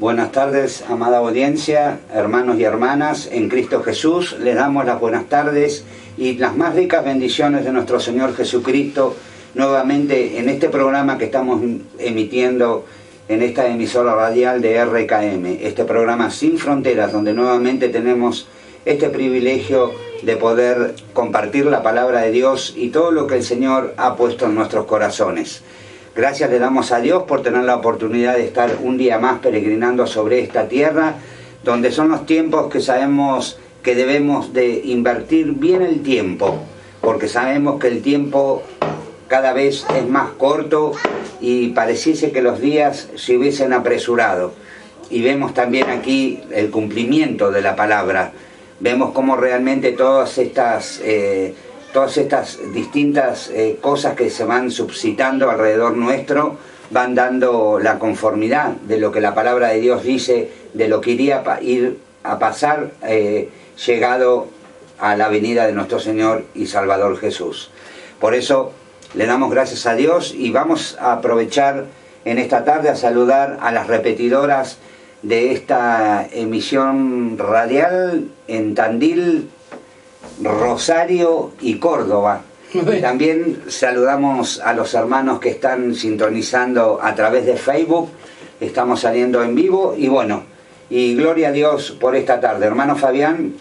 Buenas tardes, amada audiencia, hermanos y hermanas en Cristo Jesús. Les damos las buenas tardes y las más ricas bendiciones de nuestro Señor Jesucristo nuevamente en este programa que estamos emitiendo en esta emisora radial de RKM, este programa Sin Fronteras, donde nuevamente tenemos este privilegio de poder compartir la palabra de Dios y todo lo que el Señor ha puesto en nuestros corazones. Gracias le damos a Dios por tener la oportunidad de estar un día más peregrinando sobre esta tierra, donde son los tiempos que sabemos que debemos de invertir bien el tiempo, porque sabemos que el tiempo cada vez es más corto y pareciese que los días se hubiesen apresurado. Y vemos también aquí el cumplimiento de la palabra. Vemos cómo realmente todas estas distintas cosas que se van suscitando alrededor nuestro van dando la conformidad de lo que la palabra de Dios dice, de lo que iría a ir a pasar llegado a la venida de nuestro Señor y Salvador Jesús. Por eso le damos gracias a Dios y vamos a aprovechar en esta tarde a saludar a las repetidoras de esta emisión radial en Tandil, Rosario y Córdoba. También saludamos a los hermanos que están sintonizando a través de Facebook. Estamos saliendo en vivo y bueno, y gloria a Dios por esta tarde. Hermano Fabián,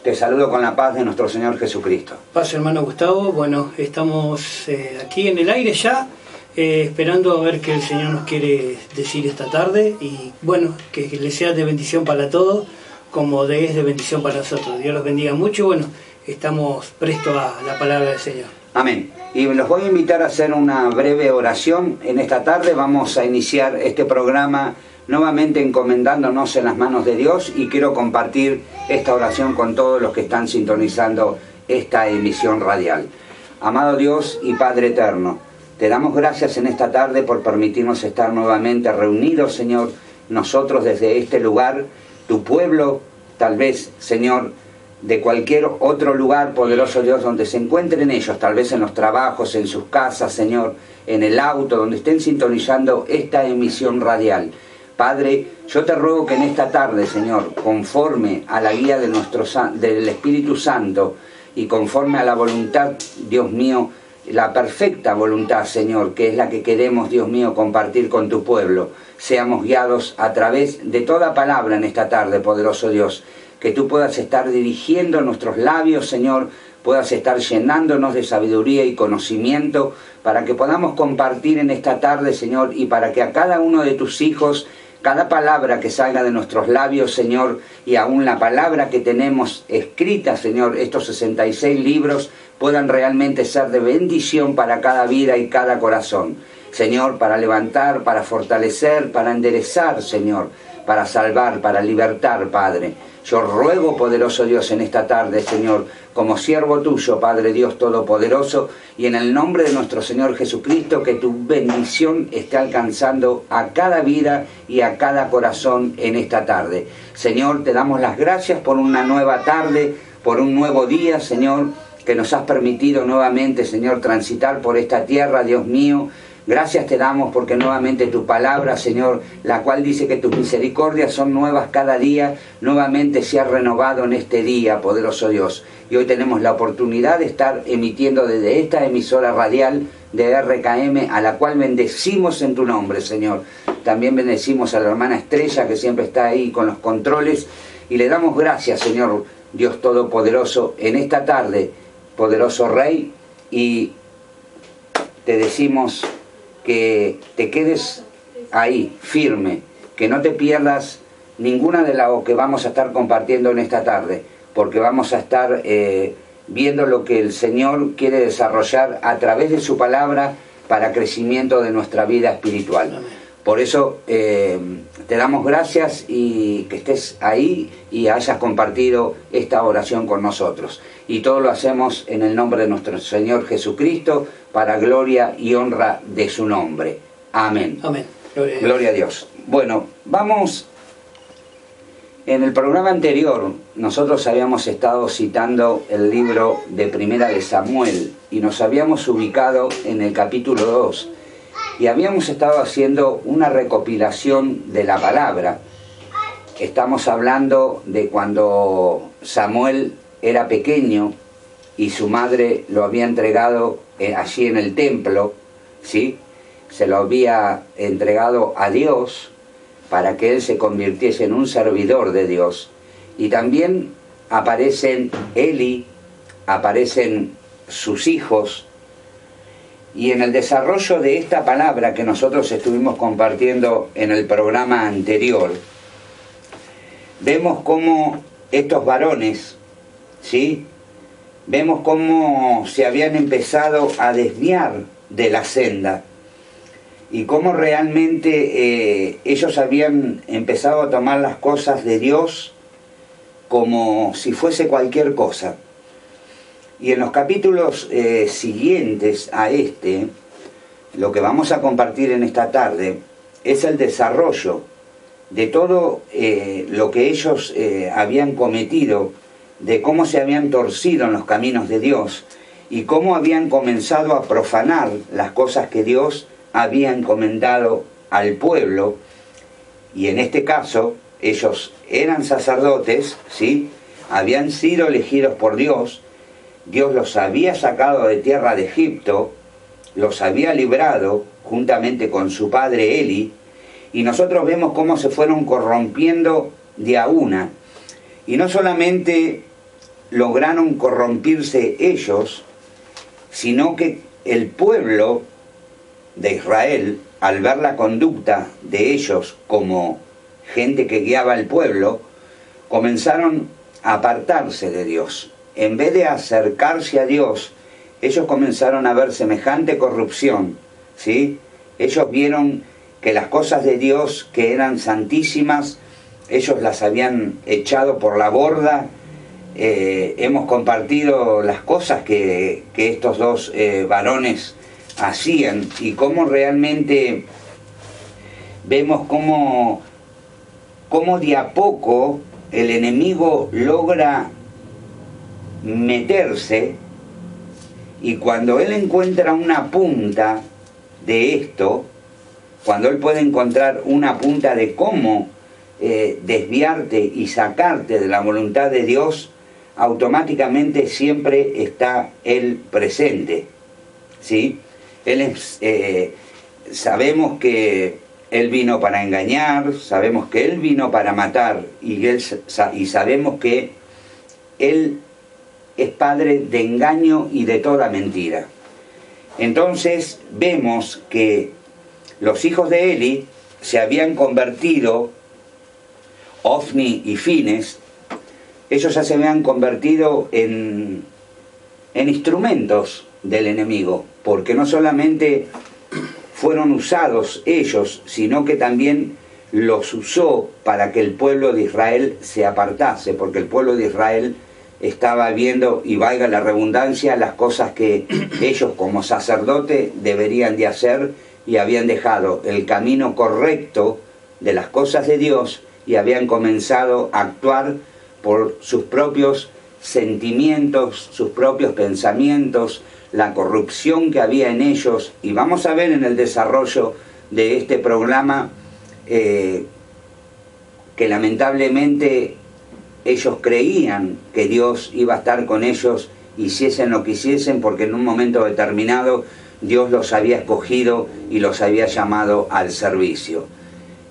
te saludo con la paz de nuestro Señor Jesucristo. Paz, hermano Gustavo. Bueno, estamos aquí en el aire ya, esperando a ver qué el Señor nos quiere decir esta tarde. Y bueno, que le sea de bendición para todos, como es de bendición para nosotros. Dios los bendiga mucho. Bueno, estamos prestos a la palabra del Señor. Amén. Y los voy a invitar a hacer una breve oración en esta tarde. Vamos a iniciar este programa nuevamente encomendándonos en las manos de Dios y quiero compartir esta oración con todos los que están sintonizando esta emisión radial. Amado Dios y Padre eterno, te damos gracias en esta tarde por permitirnos estar nuevamente reunidos, Señor, nosotros desde este lugar, tu pueblo, tal vez, Señor, de cualquier otro lugar, poderoso Dios, donde se encuentren ellos, tal vez en los trabajos, en sus casas, Señor, en el auto, donde estén sintonizando esta emisión radial. Padre, yo te ruego que en esta tarde, Señor, conforme a la guía de del Espíritu Santo y conforme a la voluntad, Dios mío, la perfecta voluntad, Señor, que es la que queremos, Dios mío, compartir con tu pueblo, seamos guiados a través de toda palabra en esta tarde, poderoso Dios, que tú puedas estar dirigiendo nuestros labios, Señor, puedas estar llenándonos de sabiduría y conocimiento para que podamos compartir en esta tarde, Señor, y para que a cada uno de tus hijos, cada palabra que salga de nuestros labios, Señor, y aún la palabra que tenemos escrita, Señor, estos 66 libros, puedan realmente ser de bendición para cada vida y cada corazón. Señor, para levantar, para fortalecer, para enderezar, Señor, para salvar, para libertar, Padre. Yo ruego, poderoso Dios, en esta tarde, Señor, como siervo tuyo, Padre Dios Todopoderoso, y en el nombre de nuestro Señor Jesucristo, que tu bendición esté alcanzando a cada vida y a cada corazón en esta tarde. Señor, te damos las gracias por una nueva tarde, por un nuevo día, Señor, que nos has permitido nuevamente, Señor, transitar por esta tierra, Dios mío. Gracias te damos porque nuevamente tu palabra, Señor, la cual dice que tus misericordias son nuevas cada día, nuevamente se ha renovado en este día, poderoso Dios. Y hoy tenemos la oportunidad de estar emitiendo desde esta emisora radial de RKM, a la cual bendecimos en tu nombre, Señor. También bendecimos a la hermana Estrella, que siempre está ahí con los controles, y le damos gracias, Señor, Dios Todopoderoso, en esta tarde, poderoso Rey, y te decimos que te quedes ahí, firme, que no te pierdas ninguna de las que vamos a estar compartiendo en esta tarde, porque vamos a estar viendo lo que el Señor quiere desarrollar a través de su palabra para crecimiento de nuestra vida espiritual. Amén. Por eso te damos gracias y que estés ahí y hayas compartido esta oración con nosotros. Y todo lo hacemos en el nombre de nuestro Señor Jesucristo, para gloria y honra de su nombre. Amén. Amén. Gloria a Dios. Bueno, vamos. En el programa anterior nosotros habíamos estado citando el libro de Primera de Samuel y nos habíamos ubicado en el capítulo 2 y habíamos estado haciendo una recopilación de la palabra estamos hablando de cuando Samuel era pequeño y su madre lo había entregado allí en el templo, ¿sí? Se lo había entregado a Dios para que él se convirtiese en un servidor de Dios. Y también aparecen Eli, aparecen sus hijos, y en el desarrollo de esta palabra que nosotros estuvimos compartiendo en el programa anterior, vemos cómo estos varones, ¿sí?, vemos cómo se habían empezado a desviar de la senda y cómo realmente ellos habían empezado a tomar las cosas de Dios como si fuese cualquier cosa. Y en los capítulos siguientes a este, lo que vamos a compartir en esta tarde es el desarrollo de todo lo que ellos habían cometido, de cómo se habían torcido en los caminos de Dios y cómo habían comenzado a profanar las cosas que Dios había encomendado al pueblo. Y en este caso, ellos eran sacerdotes, ¿sí? Habían sido elegidos por Dios. Dios los había sacado de tierra de Egipto, los había librado juntamente con su padre Eli, y nosotros vemos cómo se fueron corrompiendo de a una. Y no solamente lograron corrompirse ellos, sino que el pueblo de Israel, al ver la conducta de ellos como gente que guiaba al pueblo, comenzaron a apartarse de Dios. En vez de acercarse a Dios, ellos comenzaron a ver semejante corrupción, ¿sí? Ellos vieron que las cosas de Dios, que eran santísimas, ellos las habían echado por la borda. Hemos compartido las cosas que estos dos varones hacían y cómo realmente vemos cómo de a poco el enemigo logra meterse, y cuando él encuentra una punta de esto, cuando él puede encontrar una punta de cómo desviarte y sacarte de la voluntad de Dios, automáticamente siempre está él presente, ¿sí? Sabemos que él vino para engañar, sabemos que él vino para matar, y sabemos que él es padre de engaño y de toda mentira. Entonces vemos que los hijos de Eli se habían convertido, Ofni y Fines, ellos ya se habían convertido en instrumentos del enemigo, porque no solamente fueron usados ellos, sino que también los usó para que el pueblo de Israel se apartase, porque el pueblo de Israel estaba viendo, y valga la redundancia, las cosas que ellos como sacerdote deberían de hacer, y habían dejado el camino correcto de las cosas de Dios y habían comenzado a actuar por sus propios sentimientos, sus propios pensamientos, la corrupción que había en ellos. Y vamos a ver en el desarrollo de este programa que lamentablemente ellos creían que Dios iba a estar con ellos, hiciesen lo que hiciesen, porque en un momento determinado Dios los había escogido y los había llamado al servicio.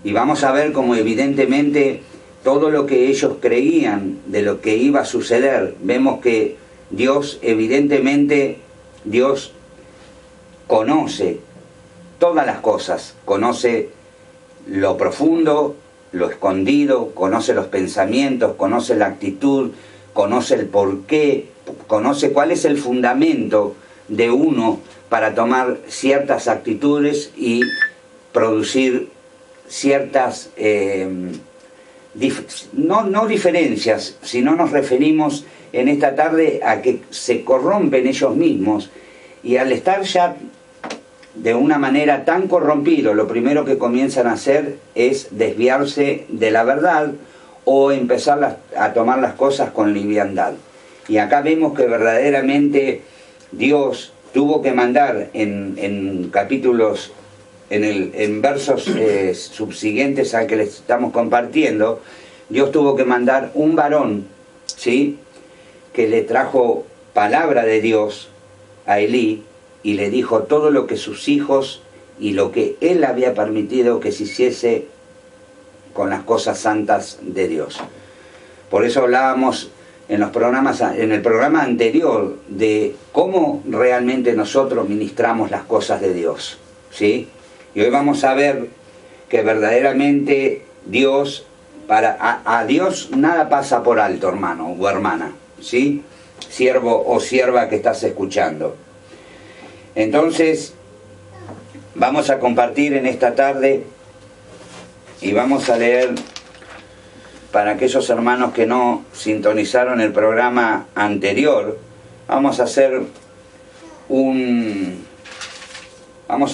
Y vamos a ver cómo evidentemente todo lo que ellos creían de lo que iba a suceder, vemos que Dios, evidentemente, Dios conoce todas las cosas, conoce lo profundo, lo escondido, conoce los pensamientos, conoce la actitud, conoce el porqué, conoce cuál es el fundamento de uno para tomar ciertas actitudes y producir ciertas, no diferencias, sino nos referimos en esta tarde a que se corrompen ellos mismos, y al estar ya de una manera tan corrompido, lo primero que comienzan a hacer es desviarse de la verdad o empezar a tomar las cosas con liviandad. Y acá vemos que verdaderamente Dios tuvo que mandar en capítulos, en versos subsiguientes al que les estamos compartiendo, Dios tuvo que mandar un varón, ¿sí?, que le trajo palabra de Dios a Elí y le dijo todo lo que sus hijos y lo que él había permitido que se hiciese con las cosas santas de Dios. Por eso hablábamos en el programa anterior de cómo realmente nosotros ministramos las cosas de Dios, ¿sí? Y hoy vamos a ver que verdaderamente Dios, a Dios nada pasa por alto, hermano o hermana, ¿sí?, siervo o sierva que estás escuchando. Entonces, vamos a compartir en esta tarde y vamos a leer, para aquellos hermanos que no sintonizaron el programa anterior, vamos a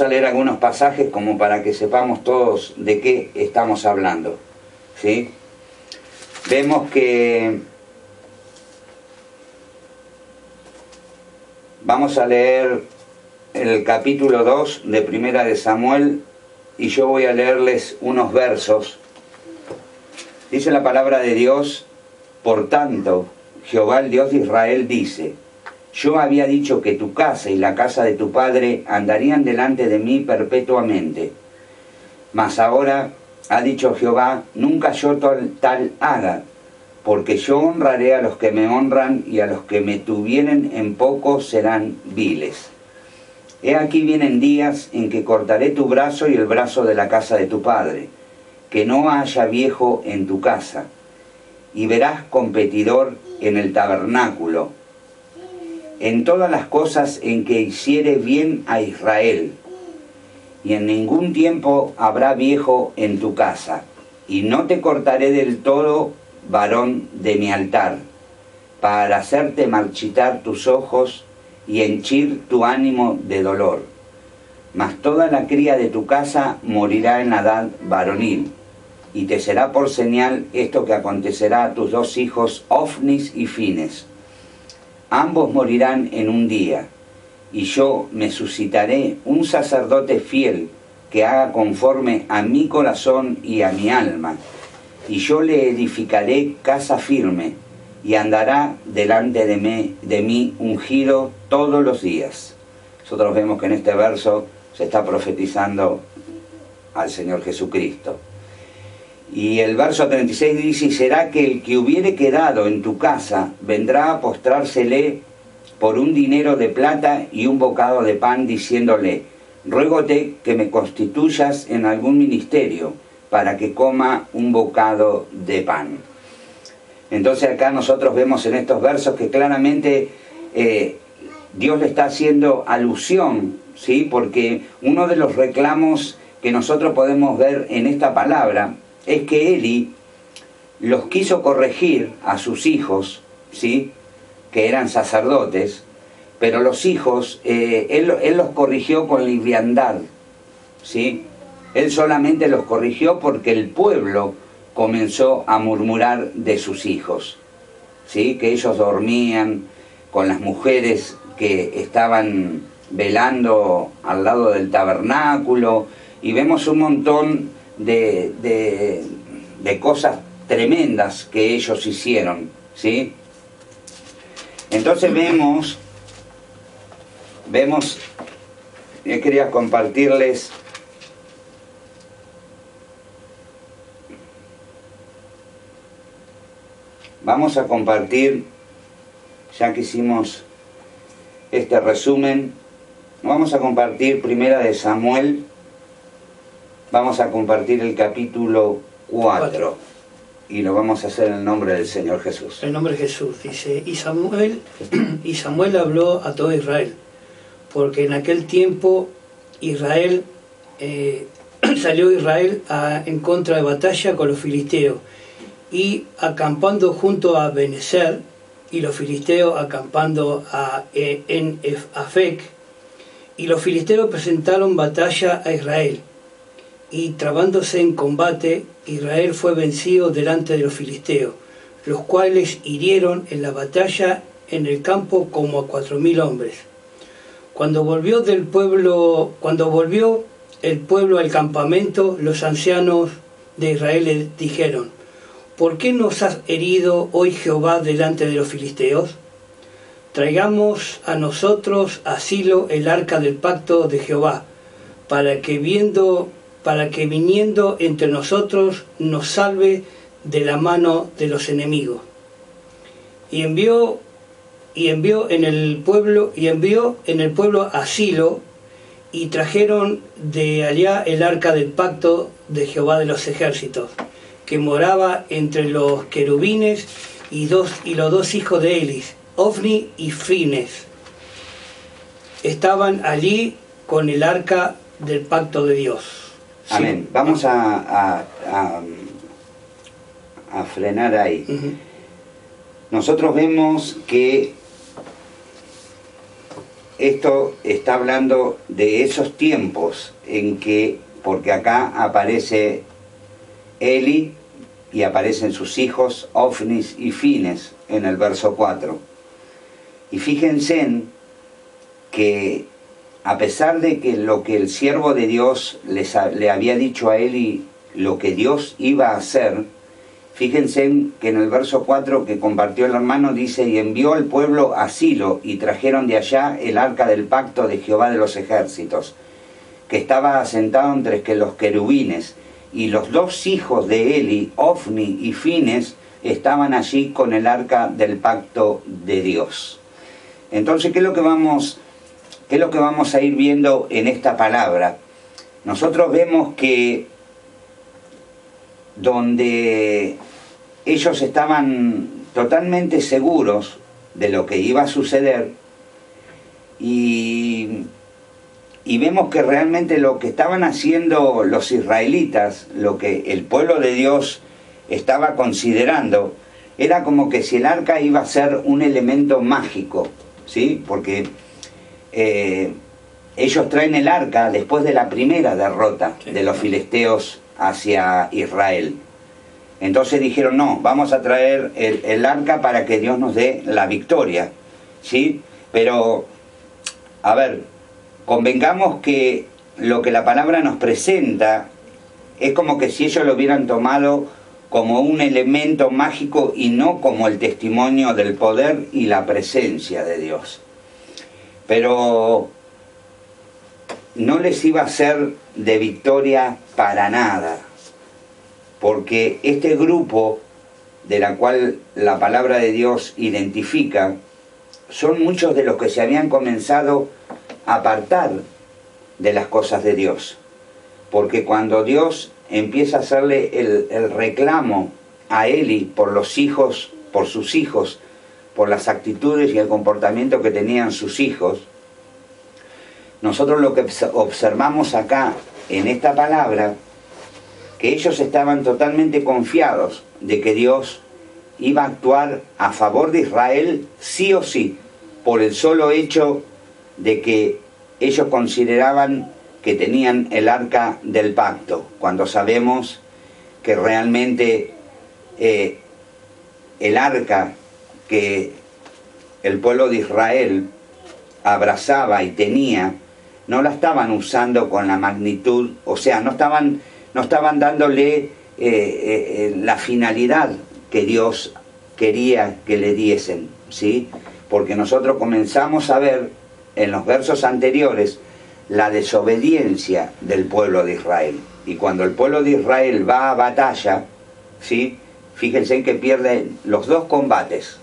leer algunos pasajes como para que sepamos todos de qué estamos hablando, ¿sí? Vemos que vamos a leer el capítulo 2 de Primera de Samuel y yo voy a leerles unos versos. Dice la palabra de Dios: por tanto, Jehová el Dios de Israel dice: yo había dicho que tu casa y la casa de tu padre andarían delante de mí perpetuamente. Mas ahora ha dicho Jehová: nunca yo tal haga, porque yo honraré a los que me honran y a los que me tuvieren en poco serán viles. He aquí vienen días en que cortaré tu brazo y el brazo de la casa de tu padre, que no haya viejo en tu casa, y verás competidor en el tabernáculo, en todas las cosas en que hiciere bien a Israel, y en ningún tiempo habrá viejo en tu casa, y no te cortaré del todo, varón de mi altar, para hacerte marchitar tus ojos y henchir tu ánimo de dolor. Mas toda la cría de tu casa morirá en la edad varonil, y te será por señal esto que acontecerá a tus dos hijos Ofnis y Fines. Ambos morirán en un día, y yo me suscitaré un sacerdote fiel que haga conforme a mi corazón y a mi alma, y yo le edificaré casa firme, y andará delante de mí ungido todos los días. Nosotros vemos que en este verso se está profetizando al Señor Jesucristo. Y el verso 36 dice: y será que el que hubiere quedado en tu casa vendrá a postrársele por un dinero de plata y un bocado de pan, diciéndole: ruégote que me constituyas en algún ministerio para que coma un bocado de pan. Entonces acá nosotros vemos en estos versos que claramente Dios le está haciendo alusión, ¿sí? Porque uno de los reclamos que nosotros podemos ver en esta palabra es que Eli los quiso corregir a sus hijos, ¿sí?, que eran sacerdotes, pero los hijos, él los corrigió con liviandad, ¿sí? Él solamente los corrigió porque el pueblo comenzó a murmurar de sus hijos, ¿sí?, que ellos dormían con las mujeres que estaban velando al lado del tabernáculo, y vemos un montón de cosas tremendas que ellos hicieron, ¿sí? Entonces vemos, yo quería compartirles vamos a compartir, ya que hicimos este resumen, vamos a compartir Primera de Samuel, vamos a compartir el capítulo 4 y lo vamos a hacer en el nombre del Señor Jesús. En el nombre de Jesús, dice: y Samuel habló a todo Israel, porque en aquel tiempo salió Israel en contra de batalla con los filisteos, y acampando junto a Benezer, y los filisteos acampando en Afec, y los filisteos presentaron batalla a Israel, y trabándose en combate, Israel fue vencido delante de los filisteos, los cuales hirieron en la batalla en el campo como a 4.000 hombres. Cuando volvió el pueblo al campamento, los ancianos de Israel le dijeron: ¿por qué nos has herido hoy Jehová delante de los filisteos? Traigamos a nosotros a Silo el arca del pacto de Jehová, para que viniendo entre nosotros nos salve de la mano de los enemigos. Y envió en el pueblo a Silo, y trajeron de allá el arca del pacto de Jehová de los ejércitos, que moraba entre los querubines, y los dos hijos de Eli, Ofni y Fines, estaban allí con el arca del pacto de Dios. Amén. Sí. Vamos a frenar ahí. Nosotros vemos que esto está hablando de esos tiempos en que, porque acá aparece Eli y aparecen sus hijos Ofnis y Fines en el verso 4. Y fíjense en que a pesar de que lo que el siervo de Dios le había dicho a Eli, lo que Dios iba a hacer, fíjense en que en el verso 4 que compartió el hermano dice: y envió al pueblo a Silo, y trajeron de allá el arca del pacto de Jehová de los ejércitos, que estaba asentado entre los querubines, y los dos hijos de Eli, Ofni y Fines, estaban allí con el arca del pacto de Dios. Entonces, ¿qué es lo que vamos a ir viendo en esta palabra? Nosotros vemos que donde ellos estaban totalmente seguros de lo que iba a suceder, y vemos que realmente lo que estaban haciendo los israelitas, lo que el pueblo de Dios estaba considerando, era como que si el arca iba a ser un elemento mágico, ¿sí? Porque ellos traen el arca después de la primera derrota de los filisteos hacia Israel. Entonces dijeron: no, vamos a traer el arca para que Dios nos dé la victoria, ¿sí? Pero, a ver, convengamos que lo que la palabra nos presenta es como que si ellos lo hubieran tomado como un elemento mágico y no como el testimonio del poder y la presencia de Dios. Pero no les iba a ser de victoria para nada, porque este grupo de la cual la palabra de Dios identifica son muchos de los que se habían comenzado a apartar de las cosas de Dios, porque cuando Dios empieza a hacerle el reclamo a Eli por sus hijos, por las actitudes y el comportamiento que tenían sus hijos, nosotros lo que observamos acá en esta palabra, que ellos estaban totalmente confiados de que Dios iba a actuar a favor de Israel sí o sí, por el solo hecho de que ellos consideraban que tenían el arca del pacto, cuando sabemos que realmente el arca que el pueblo de Israel abrazaba y tenía, no la estaban usando con la magnitud, o sea, no estaban dándole la finalidad que Dios quería que le diesen, ¿sí? Porque nosotros comenzamos a ver en los versos anteriores la desobediencia del pueblo de Israel. Y cuando el pueblo de Israel va a batalla, ¿sí? Fíjense en que pierde los dos combates.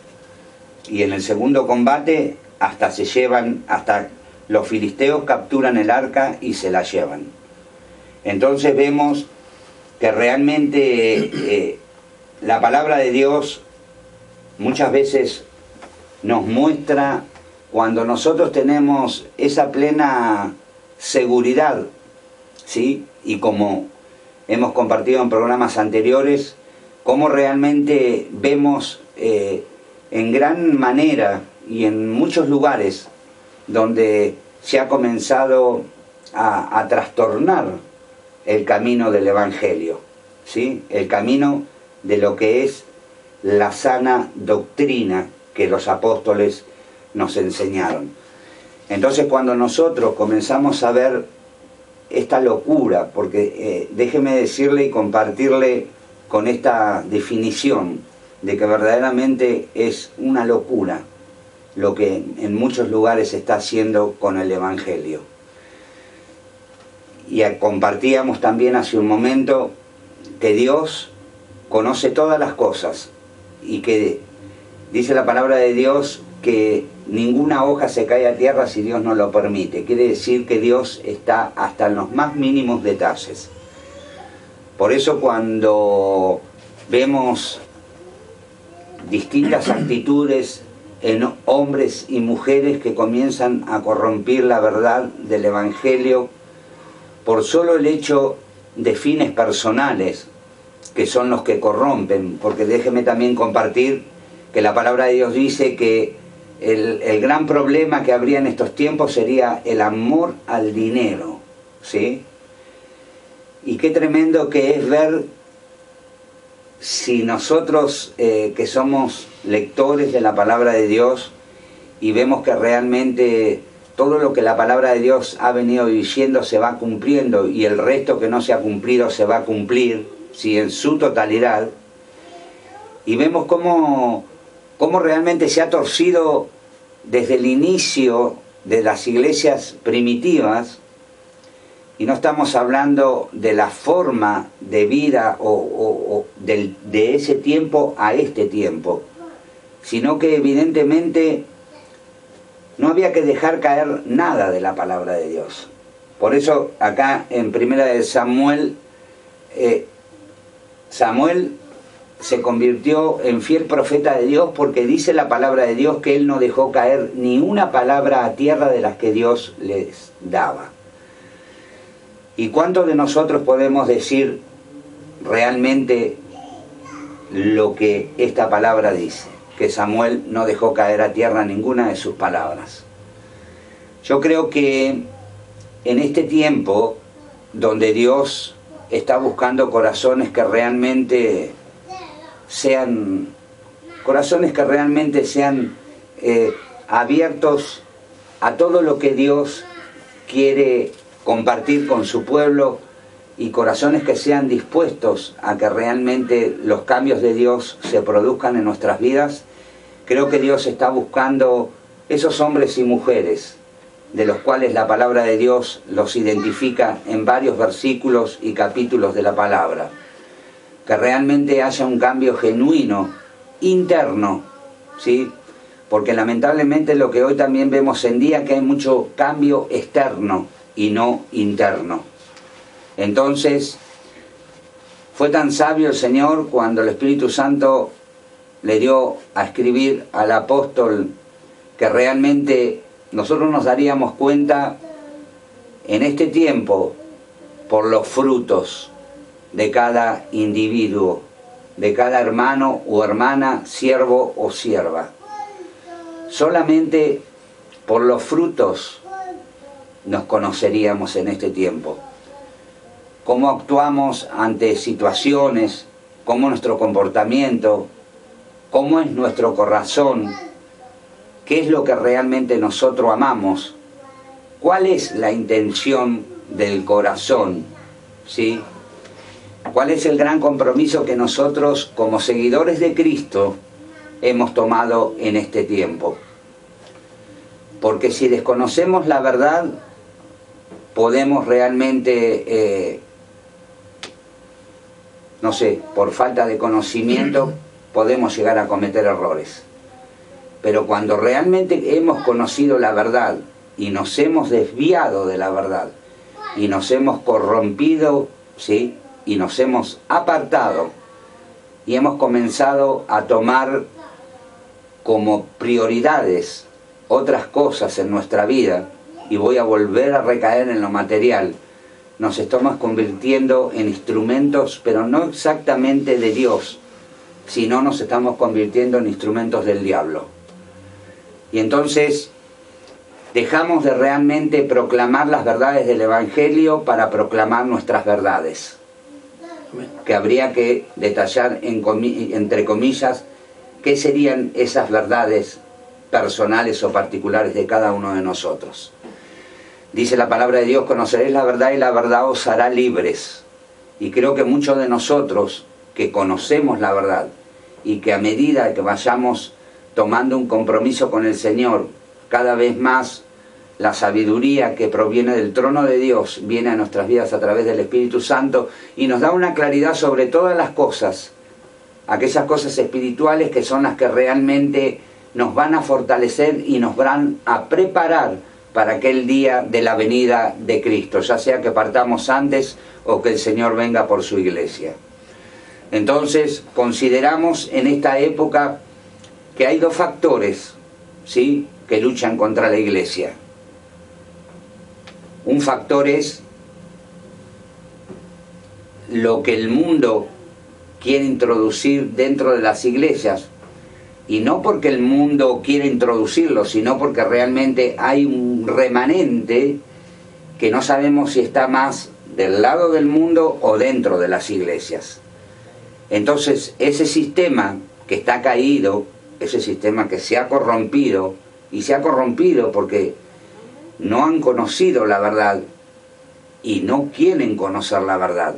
Y en el segundo combate hasta los filisteos capturan el arca y se la llevan. Entonces vemos que realmente la palabra de Dios muchas veces nos muestra cuando nosotros tenemos esa plena seguridad, ¿sí? Y como hemos compartido en programas anteriores, cómo realmente vemos en gran manera y en muchos lugares donde se ha comenzado a trastornar el camino del Evangelio, ¿sí? El camino de lo que es la sana doctrina que los apóstoles nos enseñaron. Entonces, cuando nosotros comenzamos a ver esta locura, porque déjeme decirle y compartirle con esta definición de que verdaderamente es una locura lo que en muchos lugares se está haciendo con el Evangelio. Y compartíamos también hace un momento que Dios conoce todas las cosas y que dice la palabra de Dios que ninguna hoja se cae a tierra si Dios no lo permite. Quiere decir que Dios está hasta en los más mínimos detalles. Por eso cuando vemos distintas actitudes en hombres y mujeres que comienzan a corrompir la verdad del Evangelio por solo el hecho de fines personales, que son los que corrompen, porque déjeme también compartir que la palabra de Dios dice que el gran problema que habría en estos tiempos sería el amor al dinero, ¿sí? Y qué tremendo que es ver si nosotros que somos lectores de la palabra de Dios y vemos que realmente todo lo que la palabra de Dios ha venido diciendo se va cumpliendo y el resto que no se ha cumplido se va a cumplir, ¿sí?, en su totalidad, y vemos cómo realmente se ha torcido desde el inicio de las iglesias primitivas. Y no estamos hablando de la forma de vida de ese tiempo a este tiempo, sino que evidentemente no había que dejar caer nada de la palabra de Dios. Por eso acá en Primera de Samuel, Samuel se convirtió en fiel profeta de Dios porque dice la palabra de Dios que él no dejó caer ni una palabra a tierra de las que Dios les daba. ¿Y cuántos de nosotros podemos decir realmente lo que esta palabra dice? Que Samuel no dejó caer a tierra ninguna de sus palabras. Yo creo que en este tiempo donde Dios está buscando corazones que realmente sean abiertos a todo lo que Dios quiere compartir con su pueblo y corazones que sean dispuestos a que realmente los cambios de Dios se produzcan en nuestras vidas. Creo que Dios está buscando esos hombres y mujeres de los cuales la palabra de Dios los identifica en varios versículos y capítulos de la palabra. Que realmente haya un cambio genuino, interno, ¿sí? Porque lamentablemente lo que hoy también vemos en día que hay mucho cambio externo y no interno. Entonces, fue tan sabio el Señor cuando el Espíritu Santo le dio a escribir al apóstol que realmente nosotros nos daríamos cuenta en este tiempo por los frutos de cada individuo, de cada hermano o hermana, siervo o sierva. Solamente por los frutos nos conoceríamos en este tiempo. Cómo actuamos ante situaciones, cómo nuestro comportamiento, cómo es nuestro corazón, qué es lo que realmente nosotros amamos, cuál es la intención del corazón, ¿sí? ¿Cuál es el gran compromiso que nosotros, como seguidores de Cristo, hemos tomado en este tiempo? Porque si desconocemos la verdad, podemos realmente, no sé, por falta de conocimiento, podemos llegar a cometer errores. Pero cuando realmente hemos conocido la verdad y nos hemos desviado de la verdad y nos hemos corrompido, ¿sí?, y nos hemos apartado y hemos comenzado a tomar como prioridades otras cosas en nuestra vida, y voy a volver a recaer en lo material, nos estamos convirtiendo en instrumentos, pero no exactamente de Dios, sino nos estamos convirtiendo en instrumentos del diablo. Y entonces dejamos de realmente proclamar las verdades del Evangelio para proclamar nuestras verdades, que habría que detallar entre comillas qué serían esas verdades personales o particulares de cada uno de nosotros. Dice la palabra de Dios: conoceréis la verdad y la verdad os hará libres. Y creo que muchos de nosotros que conocemos la verdad y que a medida que vayamos tomando un compromiso con el Señor, cada vez más la sabiduría que proviene del trono de Dios viene a nuestras vidas a través del Espíritu Santo y nos da una claridad sobre todas las cosas, aquellas cosas espirituales que son las que realmente nos van a fortalecer y nos van a preparar para aquel día de la venida de Cristo, ya sea que partamos antes o que el Señor venga por su iglesia. Entonces, consideramos en esta época que hay dos factores, ¿sí?, que luchan contra la iglesia. Un factor es lo que el mundo quiere introducir dentro de las iglesias, y no porque el mundo quiere introducirlo, sino porque realmente hay un remanente que no sabemos si está más del lado del mundo o dentro de las iglesias. Entonces, ese sistema que está caído, ese sistema que se ha corrompido, y se ha corrompido porque no han conocido la verdad y no quieren conocer la verdad.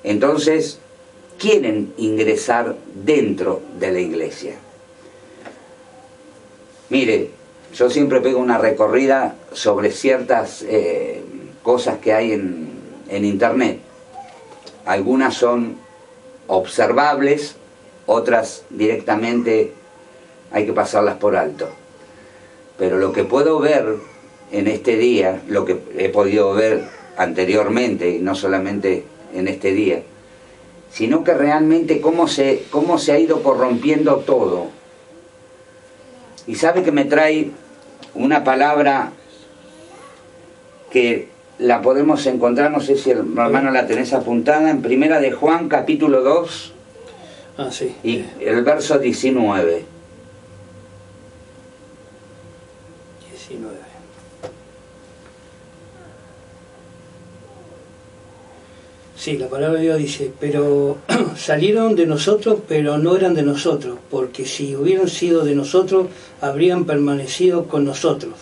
Entonces, quieren ingresar dentro de la iglesia. Mire, yo siempre pego una recorrida sobre ciertas cosas que hay en internet. Algunas son observables, otras directamente hay que pasarlas por alto. Pero lo que puedo ver en este día, lo que he podido ver anteriormente, y no solamente en este día, sino que realmente cómo se ha ido corrompiendo todo. Y sabe que me trae una palabra que la podemos encontrar, no sé si hermano la tenés apuntada, en Primera de Juan, capítulo 2, sí. Y el verso 19. 19. Sí, la palabra de Dios dice, pero salieron de nosotros, pero no eran de nosotros, porque si hubieran sido de nosotros, habrían permanecido con nosotros.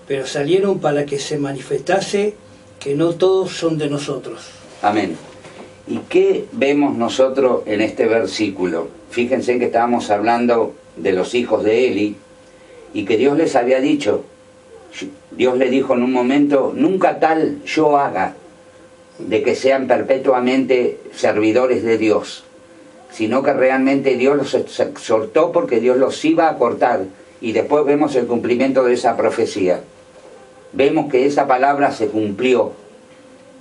Pero salieron para que se manifestase que no todos son de nosotros. Amén. ¿Y qué vemos nosotros en este versículo? Fíjense que estábamos hablando de los hijos de Eli, y que Dios les había dicho, Dios le dijo en un momento, nunca tal yo haga, de que sean perpetuamente servidores de Dios, sino que realmente Dios los exhortó porque Dios los iba a cortar, y después vemos el cumplimiento de esa profecía. Vemos que esa palabra se cumplió,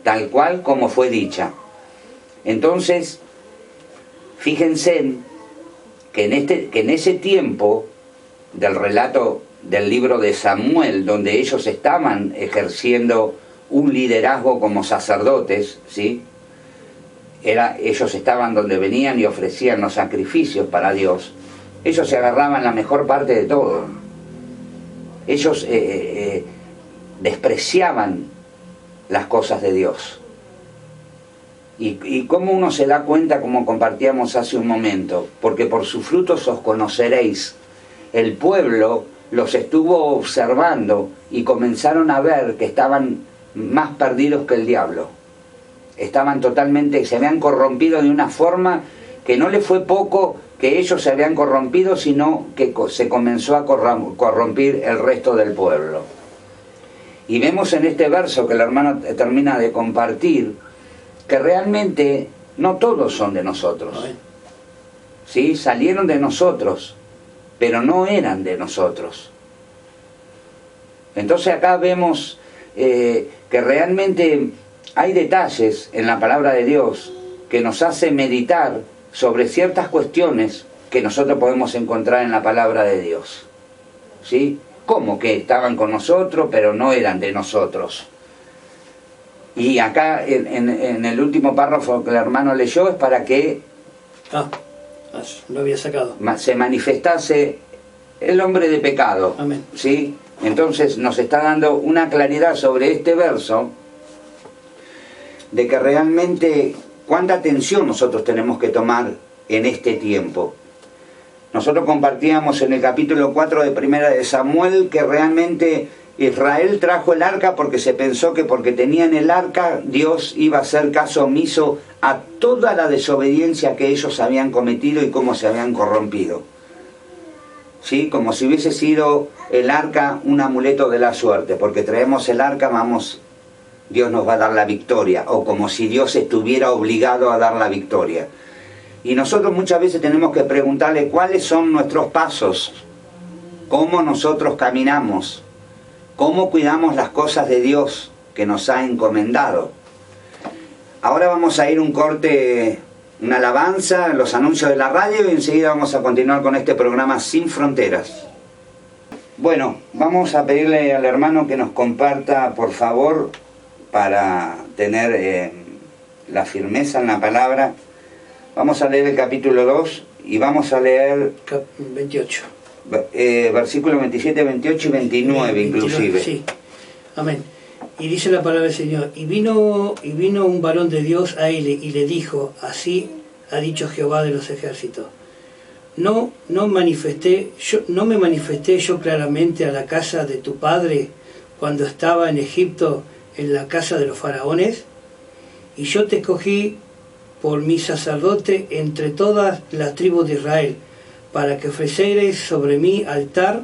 tal cual como fue dicha. Entonces, fíjense que en ese tiempo del relato del libro de Samuel, donde ellos estaban ejerciendo un liderazgo como sacerdotes, ¿sí? Ellos estaban donde venían y ofrecían los sacrificios para Dios. Ellos se agarraban la mejor parte de todo. Ellos despreciaban las cosas de Dios. Y cómo uno se da cuenta, como compartíamos hace un momento, porque por sus frutos os conoceréis. El pueblo los estuvo observando y comenzaron a ver que estaban más perdidos que el diablo. Estaban totalmente, se habían corrompido de una forma que no le fue poco que ellos se habían corrompido, sino que se comenzó a corrompir el resto del pueblo. Y vemos en este verso que el hermano termina de compartir, que realmente no todos son de nosotros. ¿Sí? Salieron de nosotros, pero no eran de nosotros. Entonces acá vemos que realmente hay detalles en la palabra de Dios que nos hace meditar sobre ciertas cuestiones que nosotros podemos encontrar en la palabra de Dios. ¿Sí? Como que estaban con nosotros, pero no eran de nosotros. Y acá en el último párrafo que el hermano leyó es para que lo había sacado. Se manifestase el hombre de pecado. Amén. ¿Sí? Entonces nos está dando una claridad sobre este verso de que realmente cuánta atención nosotros tenemos que tomar en este tiempo. Nosotros compartíamos en el capítulo 4 de Primera de Samuel que realmente Israel trajo el arca porque se pensó que porque tenían el arca Dios iba a hacer caso omiso a toda la desobediencia que ellos habían cometido y cómo se habían corrompido. ¿Sí? Como si hubiese sido el arca un amuleto de la suerte, porque traemos el arca, Dios nos va a dar la victoria, o como si Dios estuviera obligado a dar la victoria. Y nosotros muchas veces tenemos que preguntarle cuáles son nuestros pasos, cómo nosotros caminamos, cómo cuidamos las cosas de Dios que nos ha encomendado. Ahora vamos a ir un corte, una alabanza, los anuncios de la radio, y enseguida vamos a continuar con este programa Sin Fronteras. Bueno, vamos a pedirle al hermano que nos comparta, por favor, para tener la firmeza en la palabra. Vamos a leer el capítulo 2 y vamos a leer 28. Versículos 27, 28 y 29 inclusive. Sí, amén. Y dice la palabra del Señor, y vino un varón de Dios a él y le dijo, así ha dicho Jehová de los ejércitos, no me manifesté yo claramente a la casa de tu padre cuando estaba en Egipto, en la casa de los faraones, y yo te escogí por mi sacerdote entre todas las tribus de Israel, para que ofrecieres sobre mí altar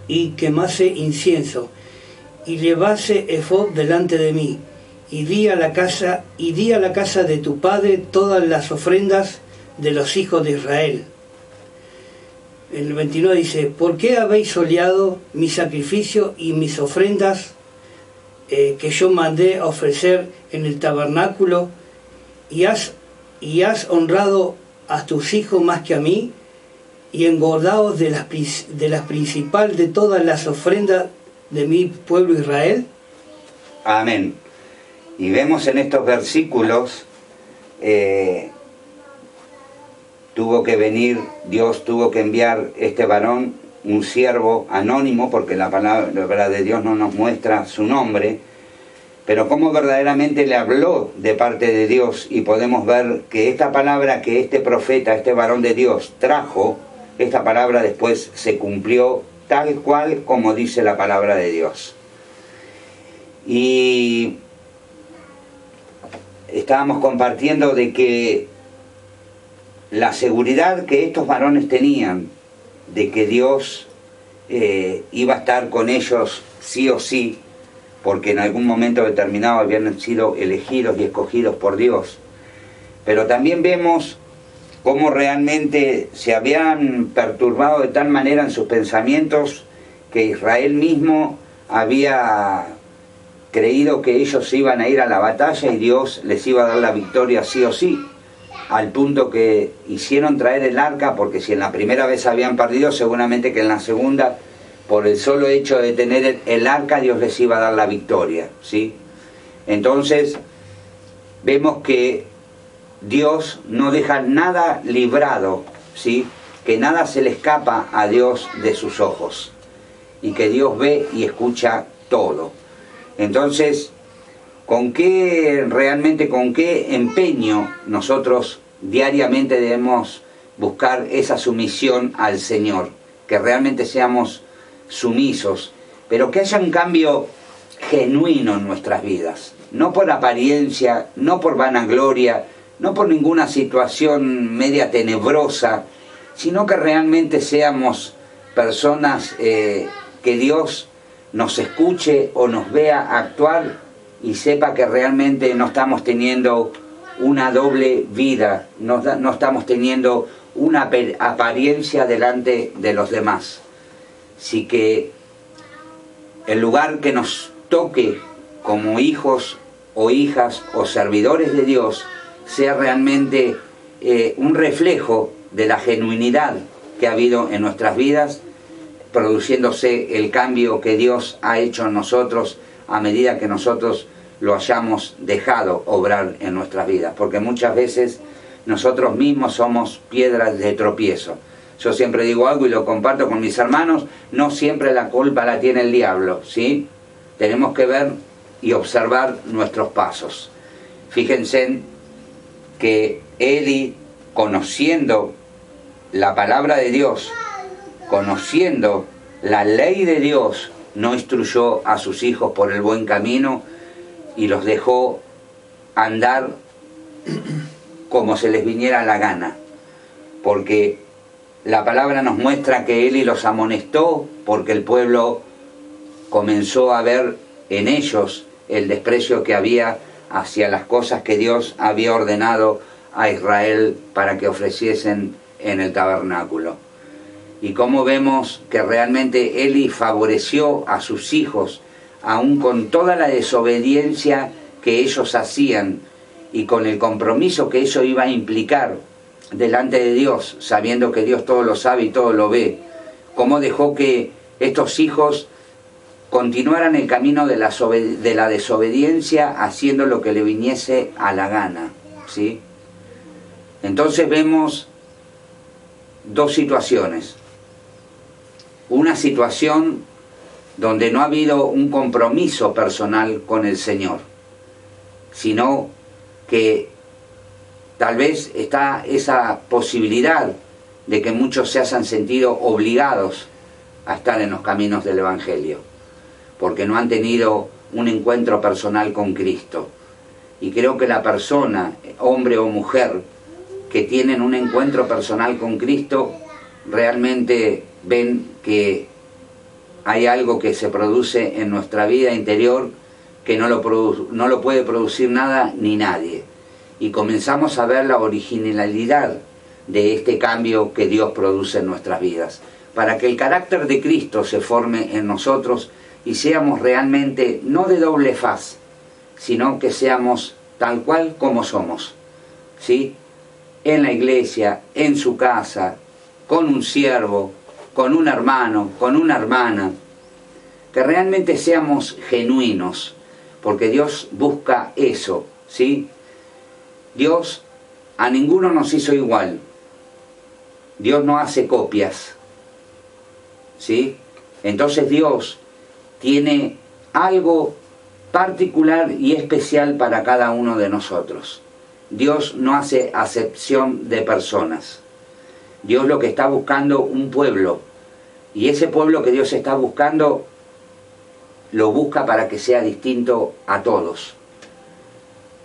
y quemase incienso, y llevase efod delante de mí, y di a la casa de tu padre todas las ofrendas de los hijos de Israel. En el 29 dice, ¿por qué habéis oleado mi sacrificio y mis ofrendas que yo mandé a ofrecer en el tabernáculo, y has honrado a tus hijos más que a mí, y engordaos de las principales de todas las ofrendas de mi pueblo Israel? Amén. Y vemos en estos versículos, Dios tuvo que enviar este varón, un siervo anónimo, porque la palabra de Dios no nos muestra su nombre, pero cómo verdaderamente le habló de parte de Dios, y podemos ver que esta palabra que este profeta, este varón de Dios trajo, esta palabra después se cumplió tal cual como dice la palabra de Dios. Y estábamos compartiendo de que la seguridad que estos varones tenían de que Dios iba a estar con ellos sí o sí, porque en algún momento determinado habían sido elegidos y escogidos por Dios. Pero también vemos cómo realmente se habían perturbado de tal manera en sus pensamientos que Israel mismo había creído que ellos iban a ir a la batalla y Dios les iba a dar la victoria sí o sí, al punto que hicieron traer el arca, porque si en la primera vez habían perdido, seguramente que en la segunda, por el solo hecho de tener el arca, Dios les iba a dar la victoria, ¿sí? Entonces, vemos que Dios no deja nada librado, ¿sí? Que nada se le escapa a Dios de sus ojos, y que Dios ve y escucha todo. Entonces, con qué empeño nosotros diariamente debemos buscar esa sumisión al Señor, que realmente seamos sumisos, pero que haya un cambio genuino en nuestras vidas, no por apariencia, no por vanagloria, no por ninguna situación media tenebrosa, sino que realmente seamos personas que Dios nos escuche o nos vea actuar y sepa que realmente no estamos teniendo una doble vida, no estamos teniendo una apariencia delante de los demás. Así que el lugar que nos toque como hijos o hijas o servidores de Dios sea realmente un reflejo de la genuinidad que ha habido en nuestras vidas, produciéndose el cambio que Dios ha hecho en nosotros a medida que nosotros lo hayamos dejado obrar en nuestras vidas, porque muchas veces nosotros mismos somos piedras de tropiezo. Yo siempre digo algo y lo comparto con mis hermanos, no siempre la culpa la tiene el diablo, ¿sí? Tenemos que ver y observar nuestros pasos. Fíjense que Eli, conociendo la palabra de Dios, conociendo la ley de Dios, no instruyó a sus hijos por el buen camino y los dejó andar como se les viniera la gana, porque la palabra nos muestra que Eli los amonestó porque el pueblo comenzó a ver en ellos el desprecio que había hacia las cosas que Dios había ordenado a Israel para que ofreciesen en el tabernáculo. Y cómo vemos que realmente Eli favoreció a sus hijos, aun con toda la desobediencia que ellos hacían y con el compromiso que eso iba a implicar delante de Dios, sabiendo que Dios todo lo sabe y todo lo ve. Cómo dejó que estos hijos continuaran el camino de la desobediencia, haciendo lo que le viniese a la gana, ¿sí? Entonces vemos dos situaciones. Una situación donde no ha habido un compromiso personal con el Señor, sino que tal vez está esa posibilidad de que muchos se hayan sentido obligados a estar en los caminos del Evangelio, porque no han tenido un encuentro personal con Cristo. Y creo que la persona, hombre o mujer, que tienen un encuentro personal con Cristo, realmente ven que hay algo que se produce en nuestra vida interior que no lo puede producir nada ni nadie. Y comenzamos a ver la originalidad de este cambio que Dios produce en nuestras vidas, para que el carácter de Cristo se forme en nosotros y seamos realmente no de doble faz, sino que seamos tal cual como somos, ¿sí? En la iglesia, en su casa, con un siervo, con un hermano, con una hermana, que realmente seamos genuinos, porque Dios busca eso, ¿sí? Dios a ninguno nos hizo igual. Dios no hace copias, ¿sí? Entonces Dios tiene algo particular y especial para cada uno de nosotros. Dios no hace acepción de personas. Dios lo que está buscando un pueblo, y ese pueblo que Dios está buscando lo busca para que sea distinto a todos.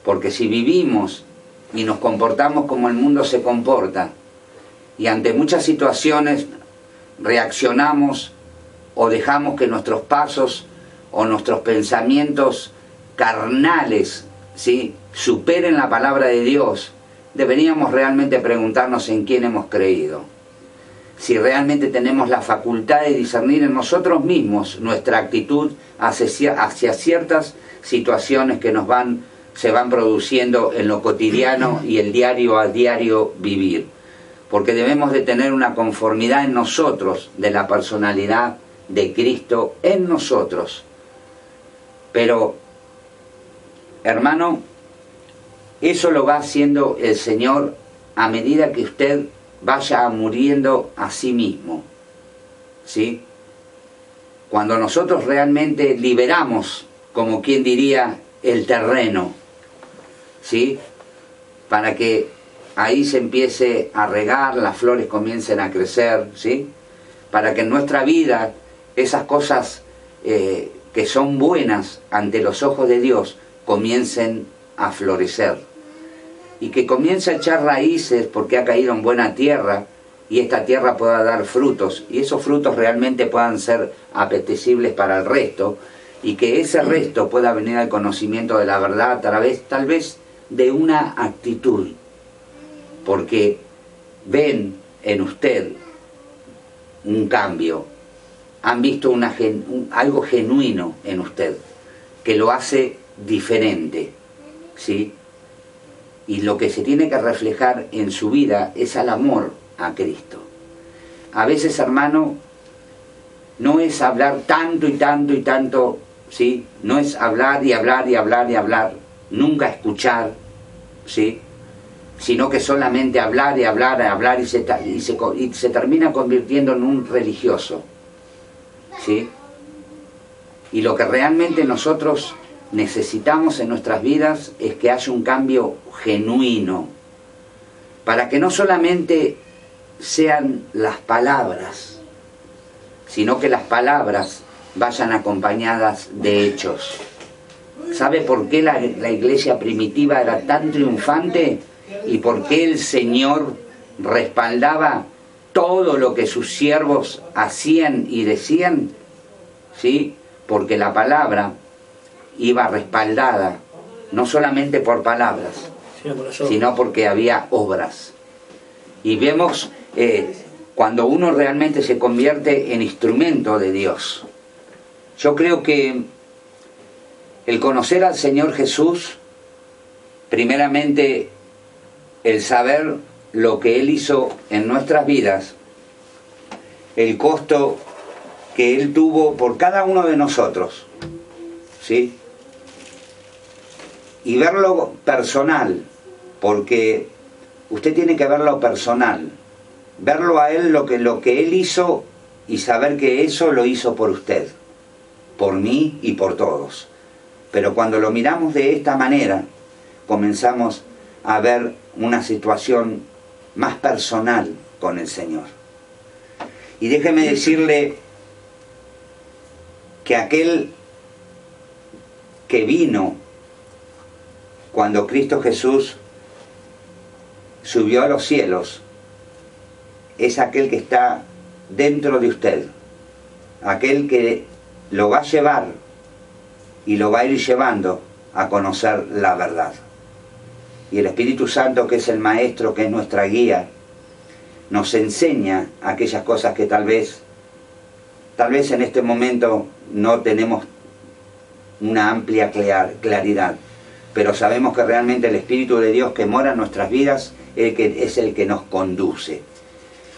Porque si vivimos y nos comportamos como el mundo se comporta, y ante muchas situaciones reaccionamos o dejamos que nuestros pasos o nuestros pensamientos carnales, ¿sí?, superen la palabra de Dios, deberíamos realmente preguntarnos en quién hemos creído. Si realmente tenemos la facultad de discernir en nosotros mismos nuestra actitud hacia ciertas situaciones que se van produciendo en lo cotidiano y el diario a diario vivir. Porque debemos de tener una conformidad en nosotros de la personalidad de Cristo en nosotros. Pero, hermano, eso lo va haciendo el Señor a medida que usted vaya muriendo a sí mismo, ¿sí? Cuando nosotros realmente liberamos, como quien diría, el terreno, ¿sí?, para que ahí se empiece a regar, las flores comiencen a crecer, ¿sí?, para que en nuestra vida esas cosas que son buenas ante los ojos de Dios comiencen a florecer y que comience a echar raíces porque ha caído en buena tierra y esta tierra pueda dar frutos y esos frutos realmente puedan ser apetecibles para el resto y que ese resto pueda venir al conocimiento de la verdad a través tal vez de una actitud, porque ven en usted un cambio, han visto algo genuino en usted que lo hace diferente, ¿sí? Y lo que se tiene que reflejar en su vida es al amor a Cristo. A veces, hermano, no es hablar tanto y tanto y tanto, ¿sí? No es hablar y hablar y hablar y hablar, nunca escuchar, ¿sí?, sino que solamente hablar y hablar y hablar y se termina convirtiendo en un religioso, ¿sí? Y lo que realmente nosotros necesitamos en nuestras vidas es que haya un cambio genuino, para que no solamente sean las palabras, sino que las palabras vayan acompañadas de hechos. ¿Sabe por qué la iglesia primitiva era tan triunfante? ¿Y por qué el Señor respaldaba todo lo que sus siervos hacían y decían? ¿Sí? Porque la palabra iba respaldada, no solamente por palabras, sino porque había obras. Y vemos cuando uno realmente se convierte en instrumento de Dios. Yo creo que el conocer al Señor Jesús, primeramente el saber lo que Él hizo en nuestras vidas, el costo que Él tuvo por cada uno de nosotros, ¿sí? Y verlo personal, porque usted tiene que verlo personal, verlo a Él lo que Él hizo y saber que eso lo hizo por usted, por mí y por todos. Pero cuando lo miramos de esta manera, comenzamos a ver una situación más personal con el Señor. Y déjeme decirle que aquel que vino cuando Cristo Jesús subió a los cielos, es aquel que está dentro de usted, aquel que lo va a llevar y lo va a ir llevando a conocer la verdad. Y el Espíritu Santo, que es el Maestro, que es nuestra guía, nos enseña aquellas cosas que tal vez en este momento no tenemos una amplia claridad, pero sabemos que realmente el Espíritu de Dios que mora en nuestras vidas es el que nos conduce.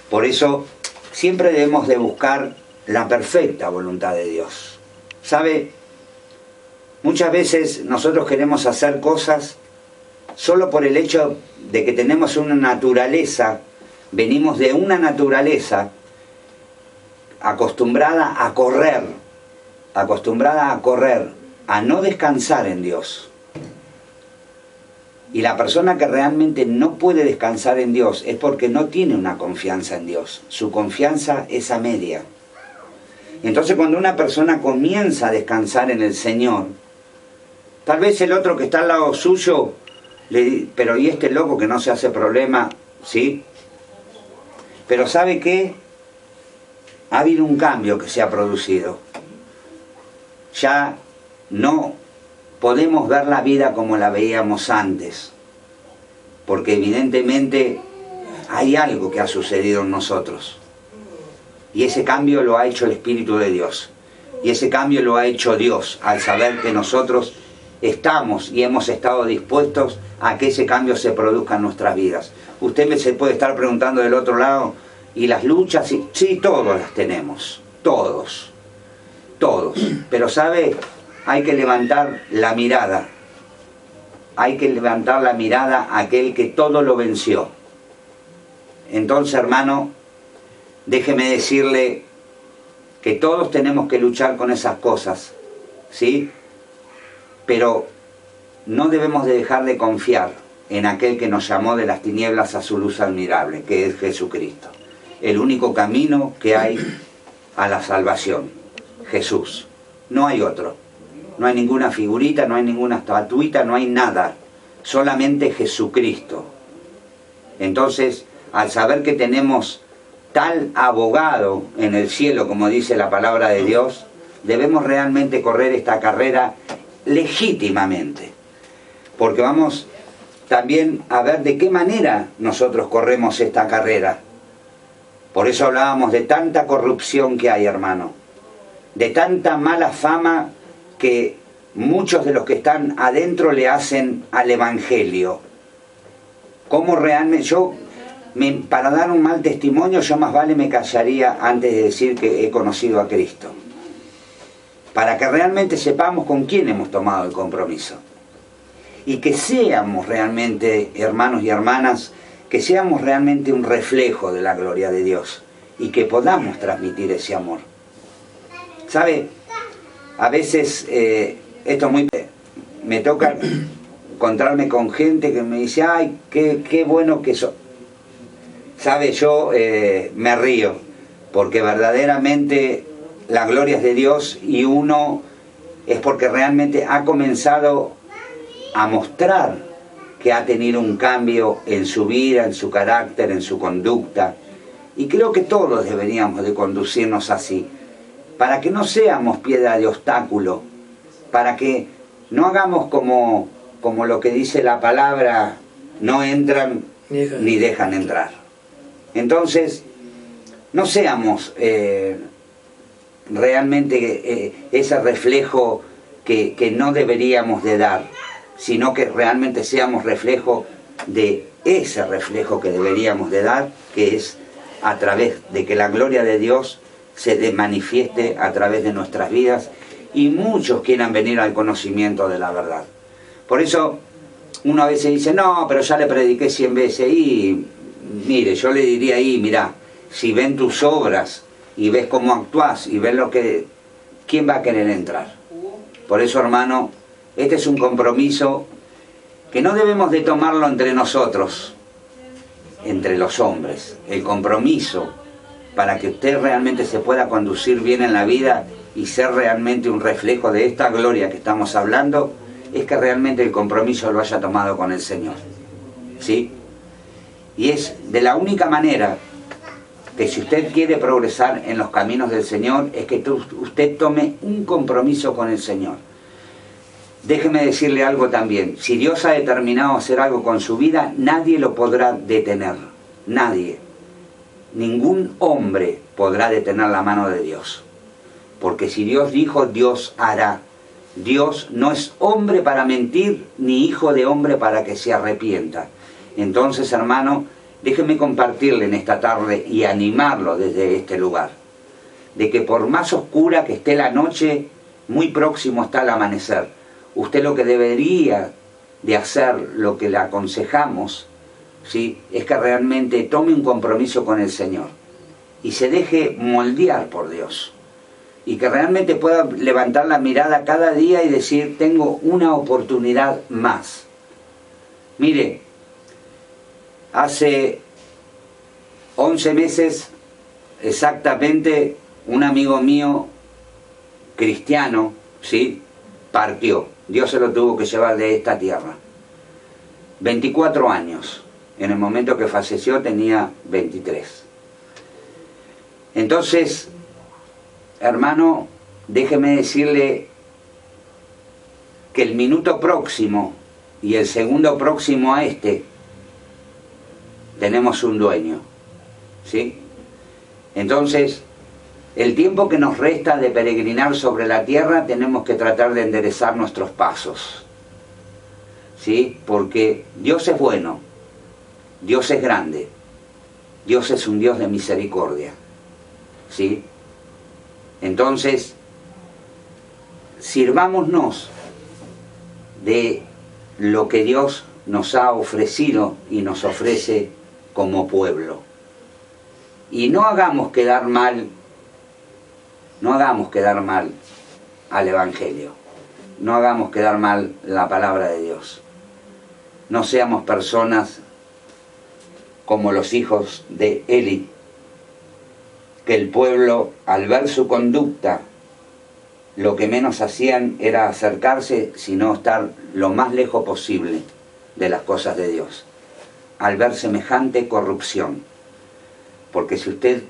Por eso siempre debemos de buscar la perfecta voluntad de Dios. ¿Sabe? Muchas veces nosotros queremos hacer cosas solo por el hecho de que tenemos una naturaleza, venimos de una naturaleza acostumbrada a correr, a no descansar en Dios. Y la persona que realmente no puede descansar en Dios es porque no tiene una confianza en Dios. Su confianza es a media. Entonces cuando una persona comienza a descansar en el Señor, tal vez el otro que está al lado suyo, pero ¿y este loco que no se hace problema? ¿Sí? Pero ¿sabe qué? Ha habido un cambio que se ha producido. Ya no podemos ver la vida como la veíamos antes, porque evidentemente hay algo que ha sucedido en nosotros. Y ese cambio lo ha hecho el Espíritu de Dios. Y ese cambio lo ha hecho Dios al saber que nosotros estamos y hemos estado dispuestos a que ese cambio se produzca en nuestras vidas. Usted se puede estar preguntando del otro lado, ¿y las luchas? Sí, todos las tenemos, todos. Pero ¿sabe? Hay que levantar la mirada. Hay que levantar la mirada a aquel que todo lo venció. Entonces, hermano, déjeme decirle que todos tenemos que luchar con esas cosas, ¿sí? Pero no debemos de dejar de confiar en aquel que nos llamó de las tinieblas a su luz admirable, que es Jesucristo. El único camino que hay a la salvación, Jesús. No hay otro. No hay ninguna figurita, no hay ninguna estatuita, no hay nada. Solamente Jesucristo. Entonces, al saber que tenemos tal abogado en el cielo, como dice la palabra de Dios, debemos realmente correr esta carrera legítimamente. Porque vamos también a ver de qué manera nosotros corremos esta carrera. Por eso hablábamos de tanta corrupción que hay, hermano. De tanta mala fama que muchos de los que están adentro le hacen al Evangelio. ¿Cómo realmente? Para dar un mal testimonio, yo más vale me callaría antes de decir que he conocido a Cristo. Para que realmente sepamos con quién hemos tomado el compromiso. Y que seamos realmente, hermanos y hermanas, que seamos realmente un reflejo de la gloria de Dios. Y que podamos transmitir ese amor. ¿Sabe? A veces, me toca encontrarme con gente que me dice, ay, qué bueno que eso. ¿Sabe? Yo me río, porque verdaderamente la gloria es de Dios y uno es porque realmente ha comenzado a mostrar que ha tenido un cambio en su vida, en su carácter, en su conducta. Y creo que todos deberíamos de conducirnos así, para que no seamos piedra de obstáculo, para que no hagamos como lo que dice la palabra, no entran ni dejan entrar. Entonces, no seamos realmente ese reflejo que no deberíamos de dar, sino que realmente seamos reflejo de ese reflejo que deberíamos de dar, que es a través de que la gloria de Dios se manifieste a través de nuestras vidas y muchos quieran venir al conocimiento de la verdad. Por eso uno a veces dice, no, pero ya le prediqué 100 veces y mire, yo le diría ahí, mirá, si ven tus obras y ves cómo actúas y ves lo que... ¿quién va a querer entrar? Por eso, hermano, este es un compromiso que no debemos de tomarlo entre nosotros, entre los hombres. El compromiso para que usted realmente se pueda conducir bien en la vida y ser realmente un reflejo de esta gloria que estamos hablando, es que realmente el compromiso lo haya tomado con el Señor. ¿Sí? Y es de la única manera que si usted quiere progresar en los caminos del Señor, es que usted tome un compromiso con el Señor. Déjeme decirle algo también. Si Dios ha determinado hacer algo con su vida, nadie lo podrá detener. Nadie. Ningún hombre podrá detener la mano de Dios. Porque si Dios dijo, Dios hará. Dios no es hombre para mentir, ni hijo de hombre para que se arrepienta. Entonces, hermano, déjeme compartirle en esta tarde y animarlo desde este lugar, de que por más oscura que esté la noche, muy próximo está el amanecer. Usted lo que debería de hacer, lo que le aconsejamos, ¿sí?, es que realmente tome un compromiso con el Señor y se deje moldear por Dios. Y que realmente pueda levantar la mirada cada día y decir, tengo una oportunidad más. Mire, hace 11 meses exactamente, un amigo mío, cristiano, ¿sí?, partió. Dios se lo tuvo que llevar de esta tierra. 24 años. En el momento que falleció tenía 23. Entonces, hermano, déjeme decirle que el minuto próximo y el segundo próximo a este, tenemos un dueño, ¿sí? Entonces, el tiempo que nos resta de peregrinar sobre la tierra, tenemos que tratar de enderezar nuestros pasos, ¿sí? Porque Dios es bueno, Dios es grande, Dios es un Dios de misericordia, ¿sí? Entonces, sirvámonos de lo que Dios nos ha ofrecido y nos ofrece como pueblo. Y no hagamos quedar mal al Evangelio. No hagamos quedar mal la palabra de Dios. No seamos personas como los hijos de Eli, que el pueblo, al ver su conducta, lo que menos hacían era acercarse, sino estar lo más lejos posible de las cosas de Dios, al ver semejante corrupción. Porque si usted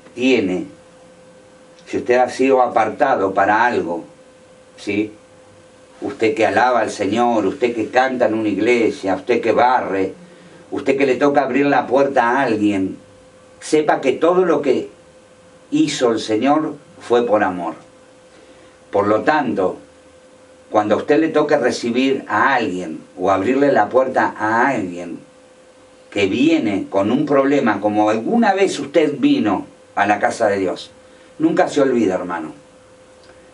ha sido apartado para algo, ¿sí?, usted que alaba al Señor, usted que canta en una iglesia, usted que barre, usted que le toca abrir la puerta a alguien, sepa que todo lo que hizo el Señor fue por amor. Por lo tanto, cuando a usted le toque recibir a alguien o abrirle la puerta a alguien que viene con un problema, como alguna vez usted vino a la casa de Dios, nunca se olvide, hermano,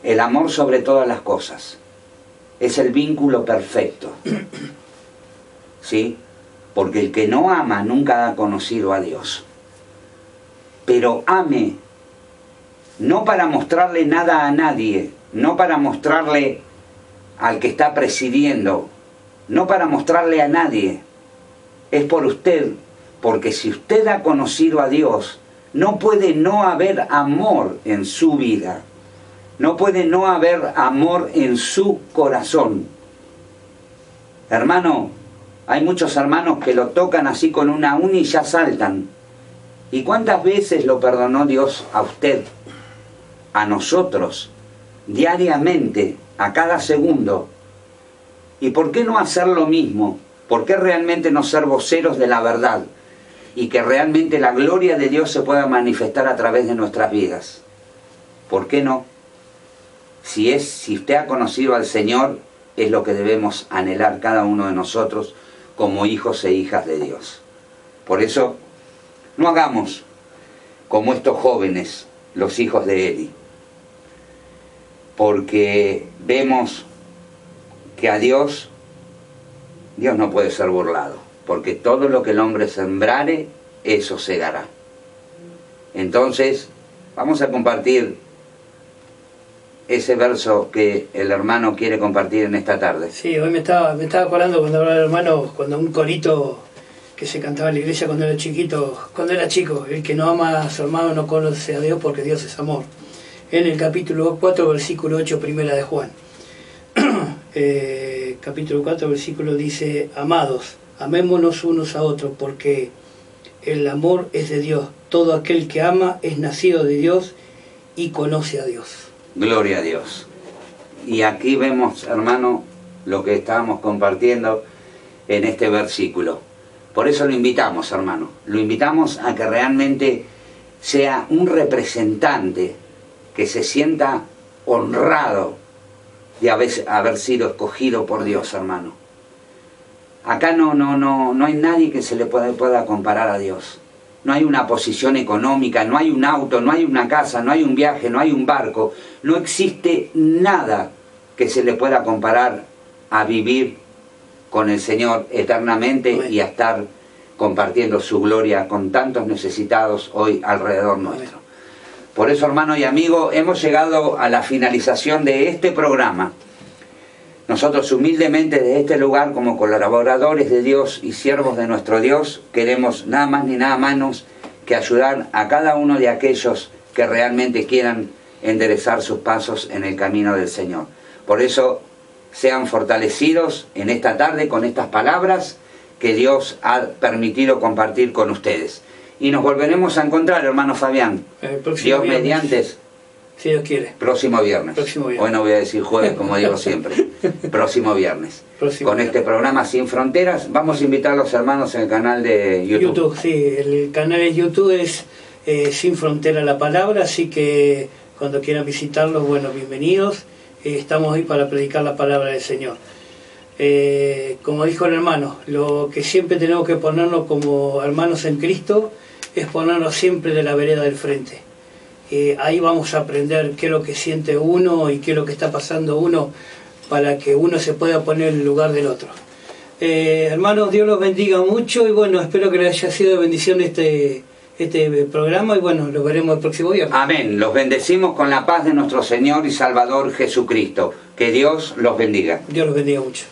el amor sobre todas las cosas es el vínculo perfecto, ¿sí? Porque el que no ama nunca ha conocido a Dios. Pero ame, no para mostrarle nada a nadie, no para mostrarle al que está presidiendo, no para mostrarle a nadie, es por usted, porque si usted ha conocido a Dios, no puede no haber amor en su vida. No puede no haber amor en su corazón. Hermano, hay muchos hermanos que lo tocan así con una uña y ya saltan. ¿Y cuántas veces lo perdonó Dios a usted, a nosotros, diariamente, a cada segundo? ¿Y por qué no hacer lo mismo? ¿Por qué realmente no ser voceros de la verdad? Y que realmente la gloria de Dios se pueda manifestar a través de nuestras vidas. ¿Por qué no? Si usted ha conocido al Señor, es lo que debemos anhelar cada uno de nosotros como hijos e hijas de Dios. Por eso, no hagamos como estos jóvenes, los hijos de Eli. Porque vemos que a Dios no puede ser burlado. Porque todo lo que el hombre sembrare, eso segará. Entonces, vamos a compartir ese verso que el hermano quiere compartir en esta tarde. Sí, hoy me estaba acordando cuando hablaba el hermano, cuando un corito que se cantaba en la iglesia cuando era chico, el que no ama a su hermano no conoce a Dios porque Dios es amor. En el capítulo 4, versículo 8, primera de Juan. Capítulo 4, versículo dice: amados, amémonos unos a otros, porque el amor es de Dios. Todo aquel que ama es nacido de Dios y conoce a Dios. Gloria a Dios. Y aquí vemos, hermano, lo que estábamos compartiendo en este versículo. Por eso lo invitamos, hermano. Lo invitamos a que realmente sea un representante que se sienta honrado de haber sido escogido por Dios, hermano. Acá no hay nadie que se le pueda comparar a Dios. No hay una posición económica, no hay un auto, no hay una casa, no hay un viaje, no hay un barco. No existe nada que se le pueda comparar a vivir con el Señor eternamente y a estar compartiendo su gloria con tantos necesitados hoy alrededor nuestro. Por eso, hermano y amigo, hemos llegado a la finalización de este programa. Nosotros humildemente de este lugar, como colaboradores de Dios y siervos de nuestro Dios, queremos nada más ni nada menos que ayudar a cada uno de aquellos que realmente quieran enderezar sus pasos en el camino del Señor. Por eso, sean fortalecidos en esta tarde con estas palabras que Dios ha permitido compartir con ustedes. Y nos volveremos a encontrar, hermano Fabián, Dios mediante. Si Dios quiere. Próximo viernes. Hoy no voy a decir jueves, como digo siempre. Próximo viernes. Con este programa Sin Fronteras, vamos a invitar a los hermanos en el canal de YouTube. Sí, el canal de YouTube es Sin Frontera la Palabra, así que cuando quieran visitarlos, bueno, bienvenidos. Estamos ahí para predicar la palabra del Señor. Como dijo el hermano, lo que siempre tenemos que ponernos como hermanos en Cristo es ponernos siempre de la vereda del frente. Ahí vamos a aprender qué es lo que siente uno y qué es lo que está pasando uno para que uno se pueda poner en el lugar del otro. Hermanos, Dios los bendiga mucho y bueno, espero que les haya sido de bendición este programa y bueno, los veremos el próximo día. Amén. Los bendecimos con la paz de nuestro Señor y Salvador Jesucristo. Que Dios los bendiga. Dios los bendiga mucho.